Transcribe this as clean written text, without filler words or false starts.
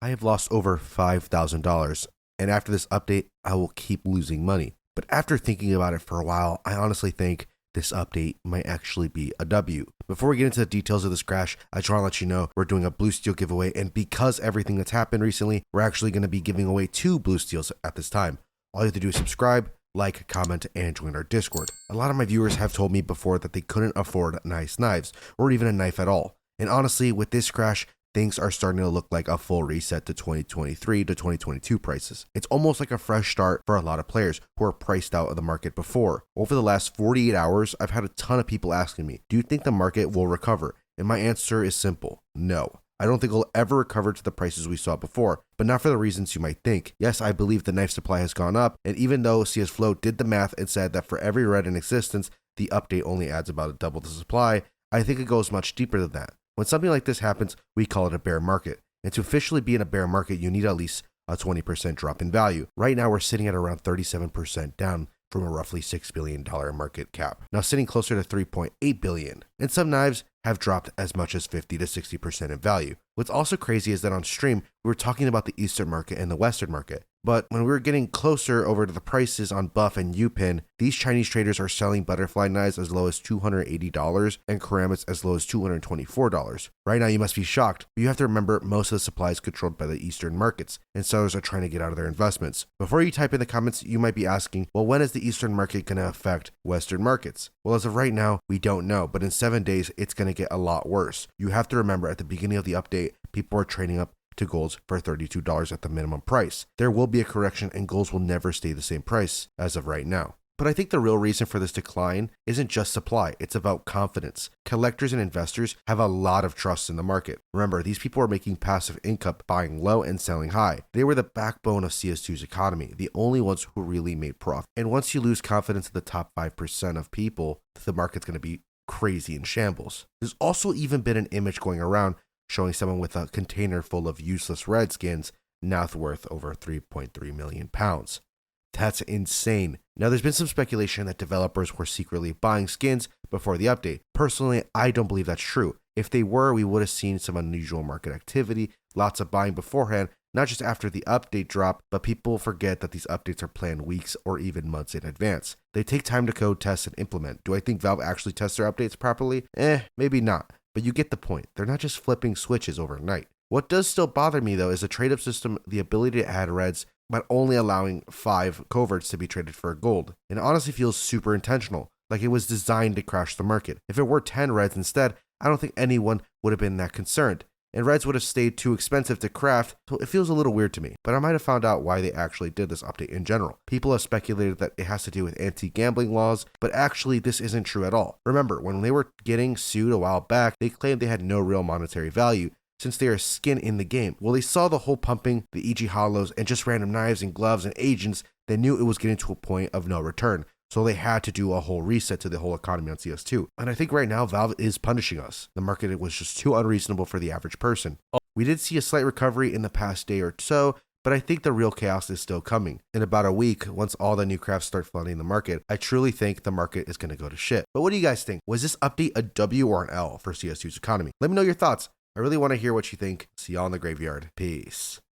I have lost over $5,000, and after this update, I will keep losing money. But after thinking about it for a while, I honestly think this update might actually be a W. Before we get into the details of this crash, I just want to let you know we're doing a blue steel giveaway, and because everything that's happened recently, we're actually going to be giving away 2 blue steels at this time. All you have to do is subscribe, like, comment, and join our Discord. A lot of my viewers have told me before that they couldn't afford nice knives, or even a knife at all. And honestly, with this crash, things are starting to look like a full reset to 2023 to 2022 prices. It's almost like a fresh start for a lot of players who are priced out of the market before. Over the last 48 hours, I've had a ton of people asking me, do you think the market will recover? And my answer is simple, no. I don't think it'll ever recover to the prices we saw before, but not for the reasons you might think. Yes, I believe the knife supply has gone up, and even though CS Flow did the math and said that for every red in existence, the update only adds about double the supply, I think it goes much deeper than that. When something like this happens, we call it a bear market. And to officially be in a bear market, you need at least a 20% drop in value. Right now, we're sitting at around 37% down from a roughly $6 billion market cap, now sitting closer to $3.8 billion. And some knives have dropped as much as 50 to 60% in value. What's also crazy is that on stream, we were talking about the Eastern market and the Western market. But when we were getting closer over to the prices on Buff and Upin, these Chinese traders are selling butterfly knives as low as $280 and ceramics as low as $224. Right now, you must be shocked, but you have to remember most of the supply is controlled by the Eastern markets, and sellers are trying to get out of their investments. Before you type in the comments, you might be asking, well, when is the Eastern market going to affect Western markets? Well, as of right now, we don't know, but in 7 days, it's going to get a lot worse. You have to remember at the beginning of the update, people are trading up to golds for $32 at the minimum price. There will be a correction and golds will never stay the same price as of right now. But I think the real reason for this decline isn't just supply, it's about confidence. Collectors and investors have a lot of trust in the market. Remember, these people are making passive income, buying low and selling high. They were the backbone of CS2's economy, the only ones who really made profit. And once you lose confidence in the top 5% of people, the market's going to be crazy in shambles. There's also even been an image going around showing someone with a container full of useless red skins, now worth over 3.3 million pounds. That's insane. Now, there's been some speculation that developers were secretly buying skins before the update. Personally, I don't believe that's true. If they were, we would have seen some unusual market activity, lots of buying beforehand, not just after the update drop, but people forget that these updates are planned weeks or even months in advance. They take time to code, test, and implement. Do I think Valve actually tests their updates properly? Maybe not. But you get the point. They're not just flipping switches overnight. What does still bother me, though, is the trade-up system, the ability to add reds, but only allowing 5 coverts to be traded for a gold. It honestly feels super intentional, like it was designed to crash the market. If it were 10 reds instead, I don't think anyone would have been that concerned. And reds would have stayed too expensive to craft, so it feels a little weird to me. But I might have found out why they actually did this update in general. People have speculated that it has to do with anti-gambling laws, but actually this isn't true at all. Remember, when they were getting sued a while back, they claimed they had no real monetary value, since they are skin in the game. Well, they saw the whole pumping, the EG hollows, and just random knives and gloves and agents, they knew it was getting to a point of no return. So they had to do a whole reset to the whole economy on CS2. And I think right now Valve is punishing us. The market was just too unreasonable for the average person. We did see a slight recovery in the past day or so, but I think the real chaos is still coming. In about a week, once all the new crafts start flooding the market, I truly think the market is going to go to shit. But what do you guys think? Was this update a W or an L for CS2's economy? Let me know your thoughts. I really want to hear what you think. See y'all in the graveyard. Peace.